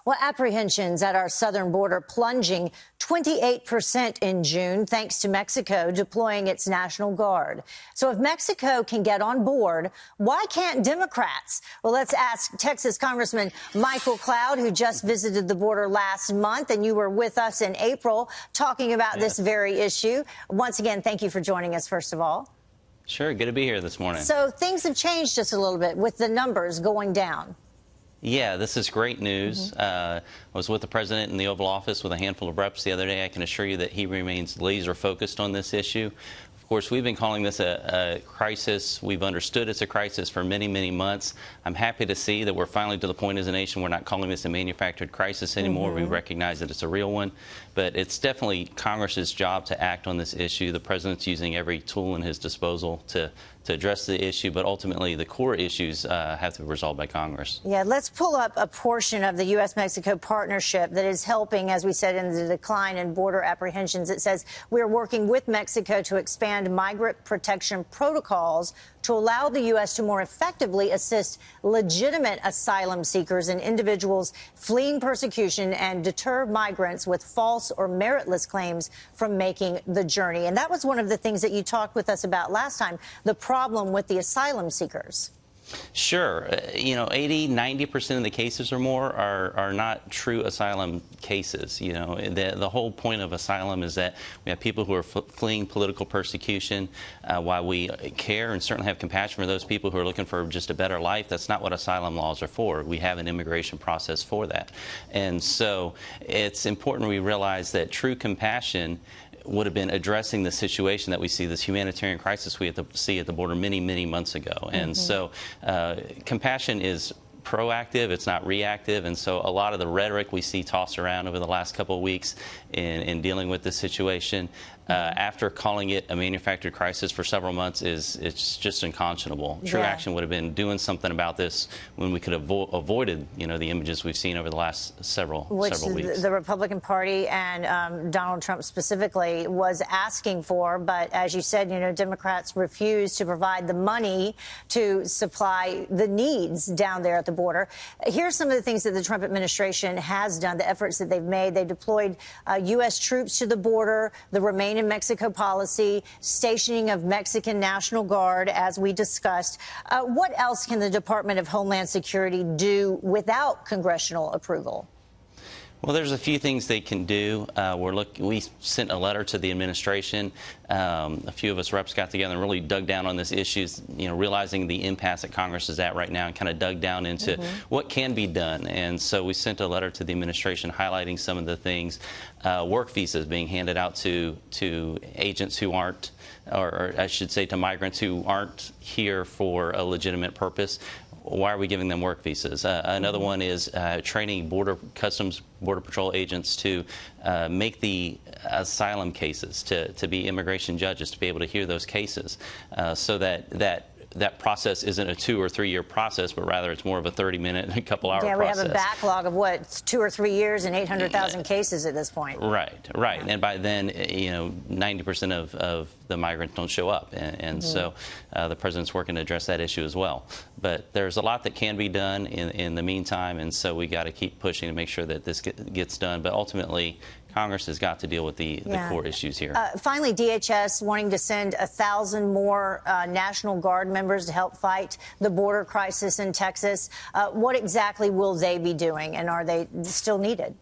Well, apprehensions at our southern border plunging 28% in June, thanks to Mexico deploying its National Guard. So if Mexico can get on board, why can't Democrats? Well, let's ask Texas Congressman Michael Cloud, who just visited the border last month, and you were with us in April talking about this very issue. Once again, thank you for joining us, first of all. Sure, good to be here this morning. So things have changed just a little bit with the numbers going down. Yeah, this is great news. I was with the president in the Oval Office with a handful of reps the other day. I can assure you that he remains laser focused on this issue. Of course, we've been calling this a crisis. We've understood it's a crisis for many, many months. I'm happy to see that we're finally to the point as a nation we're not calling this a manufactured crisis anymore. We recognize that it's a real one. But it's definitely Congress's job to act on this issue. The president's using every tool in his disposal to address the issue, but ultimately the core issues have to be resolved by Congress. Yeah, let's pull up a portion of the U.S.-Mexico partnership that is helping, as we said, in the decline in border apprehensions. It says we're working with Mexico to expand migrant protection protocols to allow the U.S. to more effectively assist legitimate asylum seekers and individuals fleeing persecution and deter migrants with false or meritless claims from making the journey. And that was one of the things that you talked with us about last time, the problem with the asylum seekers. Sure. 80–90% of the cases or more are not true asylum cases. The whole point of asylum is that we have people who are fleeing political persecution. While we care and certainly have compassion for those people who are looking for just a better life, that's not what asylum laws are for. We have an immigration process for that. And so it's important we realize that true compassion would have been addressing the situation that we see, this humanitarian crisis we see at the border many, many months ago. And so compassion is proactive, it's not reactive, and so a lot of the rhetoric we see tossed around over the last couple of weeks in dealing with this situation, after calling it a manufactured crisis for several months, it's just unconscionable. True action would have been doing something about this when we could have avoided, the images we've seen over the last several weeks. The Republican Party and Donald Trump specifically was asking for, but as you said, Democrats refused to provide the money to supply the needs down there at the border. Here's some of the things that the Trump administration has done, the efforts that they've made. They deployed U.S. troops to the border, the Remain in Mexico policy, stationing of Mexican National Guard, as we discussed. What else can the Department of Homeland Security do without congressional approval? Well, there's a few things they can do. We sent a letter to the administration. A few of us reps got together and really dug down on this issue, realizing the impasse that Congress is at right now, and kind of dug down into what can be done. And so we sent a letter to the administration highlighting some of the things. Work visas being handed out to agents who aren't, or I should say to migrants who aren't here for a legitimate purpose. Why are we giving them work visas? Another one is training Customs Border Patrol agents to make the asylum cases, to be immigration judges, to be able to hear those cases, so that process isn't a 2 or 3 year process, but rather it's more of a 30-minute and a couple-hour process. Yeah, we have a backlog of what, 2 or 3 years and 800,000 cases at this point. Right. Yeah. And by then, 90% of the migrants don't show up, and so the president's working to address that issue as well. But there's a lot that can be done in the meantime, and so we got to keep pushing to make sure that this gets done. But ultimately, Congress has got to deal with the core issues here. Finally, DHS wanting to send 1,000 more National Guard members to help fight the border crisis in Texas. What exactly will they be doing, and are they still needed?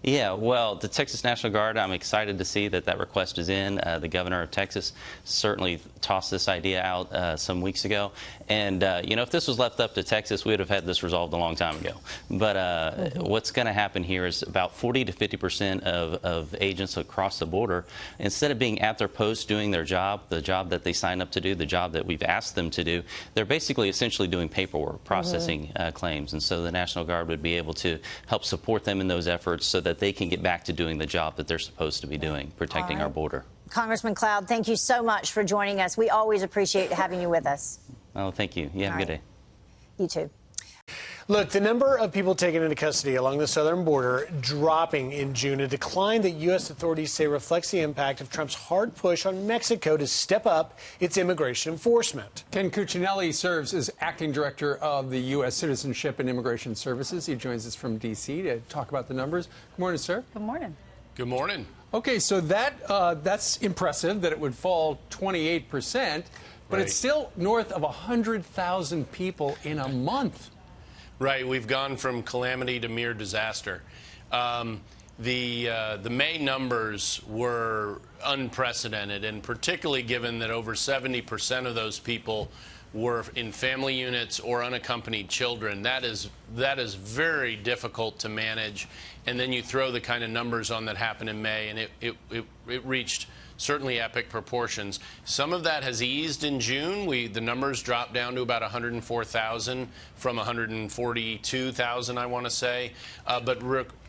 Yeah, well, the Texas National Guard, I'm excited to see that request is in. The governor of Texas certainly tossed this idea out some weeks ago. And, if this was left up to Texas, we would have had this resolved a long time ago. But what's going to happen here is about 40 to 50% of agents across the border, instead of being at their post doing their job, the job that they signed up to do, the job that we've asked them to do, they're basically essentially doing paperwork, processing claims. And so the National Guard would be able to help support them in those efforts so that they can get back to doing the job that they're supposed to be doing, protecting our border. Congressman Cloud, thank you so much for joining us. We always appreciate having you with us. Oh, thank you. You have a good day. You too. Look, the number of people taken into custody along the southern border dropping in June, a decline that U.S. authorities say reflects the impact of Trump's hard push on Mexico to step up its immigration enforcement. Ken Cuccinelli serves as acting director of the U.S. Citizenship and Immigration Services. He joins us from D.C. to talk about the numbers. Good morning, sir. Good morning. Good morning. Okay, so that's impressive that it would fall 28%, but Right. it's still north of 100,000 people in a month. Right, we've gone from calamity to mere disaster. The May numbers were unprecedented, and particularly given that over 70% of those people were in family units or unaccompanied children. That is very difficult to manage. And then you throw the kind of numbers on that happened in May, and it reached certainly epic proportions. Some of that has eased in June. The numbers dropped down to about 104,000 from 142,000, I want to say. But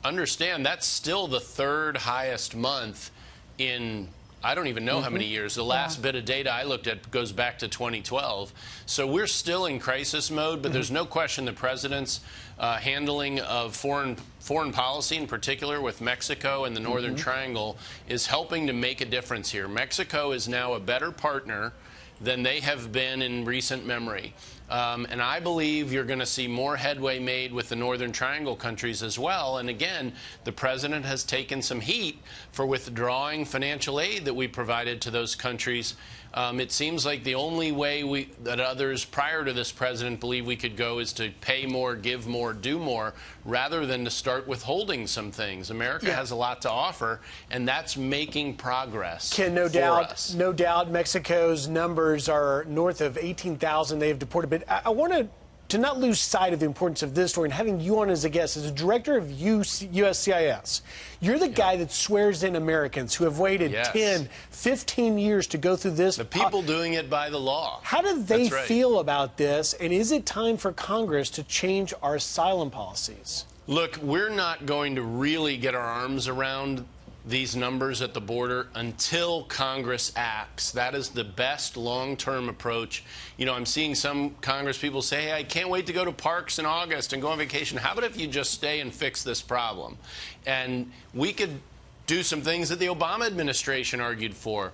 understand, that's still the third highest month in I don't even know how many years. The last bit of data I looked at goes back to 2012. So we're still in crisis mode, but there's no question the president's handling of foreign policy, in particular with Mexico and the Northern Triangle, is helping to make a difference here. Mexico is now a better partner than they have been in recent memory. And I believe you're going to see more headway made with the Northern Triangle countries as well. And again, the president has taken some heat for withdrawing financial aid that we provided to those countries. It seems like the only way that others prior to this president believe we could go is to pay more, give more, do more, rather than to start withholding some things. America has a lot to offer, and that's making progress. Ken, no doubt, Mexico's numbers are north of 18,000 they have deported. But I want to not lose sight of the importance of this story and having you on as a guest, as a director of USCIS. You're the guy that swears in Americans who have waited 10, 15 years to go through this. The people doing it by the law. How do they feel about this? And is it time for Congress to change our asylum policies? Look, we're not going to really get our arms around these numbers at the border until Congress acts. That is the best long-term approach. You know, I'm seeing some Congress people say, hey, I can't wait to go to parks in August and go on vacation. How about if you just stay and fix this problem? And we could do some things that the Obama administration argued for.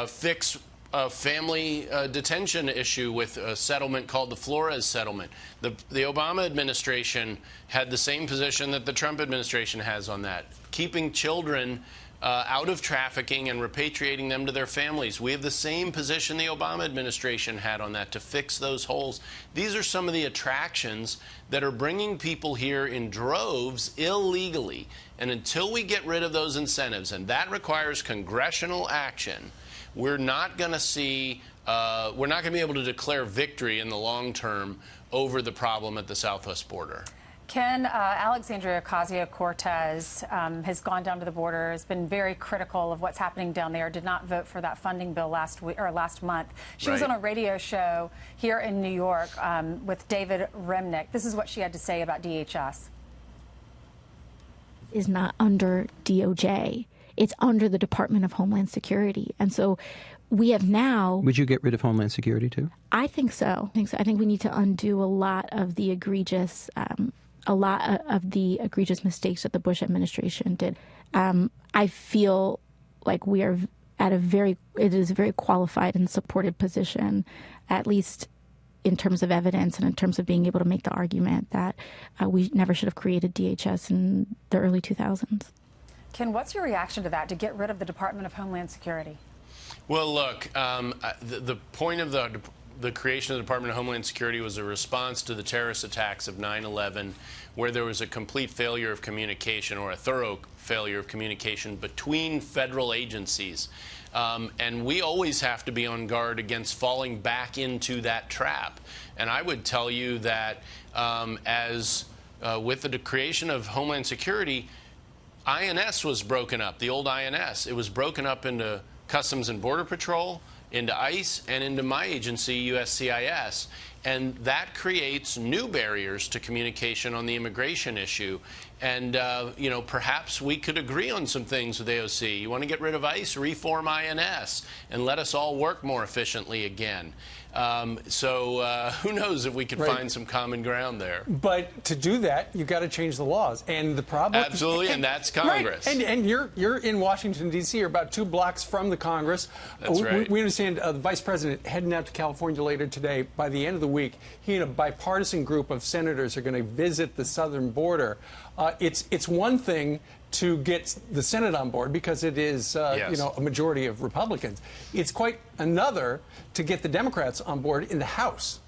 Fix a family detention issue with a settlement called the Flores settlement. The Obama administration had the same position that the Trump administration has on that, keeping children out of trafficking and repatriating them to their families. We have the same position the Obama administration had on that, to fix those holes. These are some of the attractions that are bringing people here in droves illegally. And until we get rid of those incentives, and that requires congressional action, we're not going to see, we're not going to be able to declare victory in the long term over the problem at the southwest border. Ken, Alexandria Ocasio-Cortez has gone down to the border, has been very critical of what's happening down there, did not vote for that funding bill last month. She was on a radio show here in New York with David Remnick. This is what she had to say about DHS. Is not under DOJ. It's under the Department of Homeland Security. And so we have now... Would you get rid of Homeland Security, too? I think so. I think we need to undo a lot of the egregious mistakes that the Bush administration did. I feel like we are at it is a very qualified and supported position, at least in terms of evidence and in terms of being able to make the argument that we never should have created DHS in the early 2000s. Ken, what's your reaction to that, to get rid of the Department of Homeland Security? Well, look, the point of the creation of the Department of Homeland Security was a response to the terrorist attacks of 9/11, where there was a complete failure of communication, or a thorough failure of communication between federal agencies. And we always have to be on guard against falling back into that trap. And I would tell you that with the creation of Homeland Security, INS was broken up, the old INS. It was broken up into Customs and Border Patrol, into ICE, and into my agency, USCIS. And that creates new barriers to communication on the immigration issue. And, you know, perhaps we could agree on some things with AOC. You want to get rid of ICE, reform INS, and let us all work more efficiently again. Who knows if we could find some common ground there. But to do that, you've got to change the laws. And the problem... Absolutely, and that's Congress. Right. And you're in Washington, D.C. You're about 2 blocks from the Congress. That's right. We understand the Vice President heading out to California later today. By the end of the week, he and a bipartisan group of senators are going to visit the southern border. It's one thing to get the Senate on board because it is, you know, a majority of Republicans. It's quite another to get the Democrats on board in the House.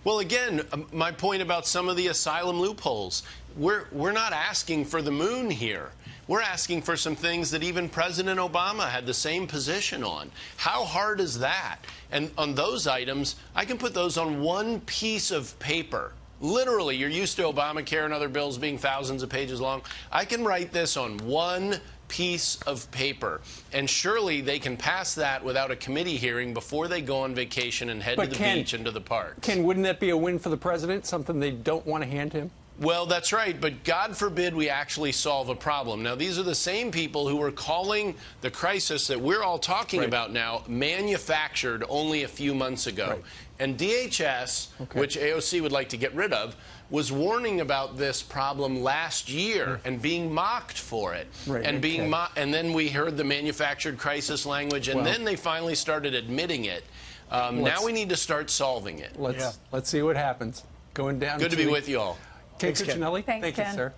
Well, again, my point about some of the asylum loopholes, we're not asking for the moon here. We're asking for some things that even President Obama had the same position on. How hard is that? And on those items, I can put those on one piece of paper. Literally, you're used to Obamacare and other bills being thousands of pages long. I can write this on one piece of paper, and surely they can pass that without a committee hearing before they go on vacation and head to the beach and to the parks. Wouldn't that be a win for the president, something they don't want to hand him? Well, that's right, but God forbid we actually solve a problem. Now, these are the same people who were calling the crisis that we're all talking about now manufactured only a few months ago. Right. And DHS, which AOC would like to get rid of, was warning about this problem last year and being mocked for it. Right. And being and then we heard the manufactured crisis language, and then they finally started admitting it. Now we need to start solving it. Let's see what happens. Going down. Good to be with you all. Kate Cuccinelli, Thanks, thank you, Ken. sir.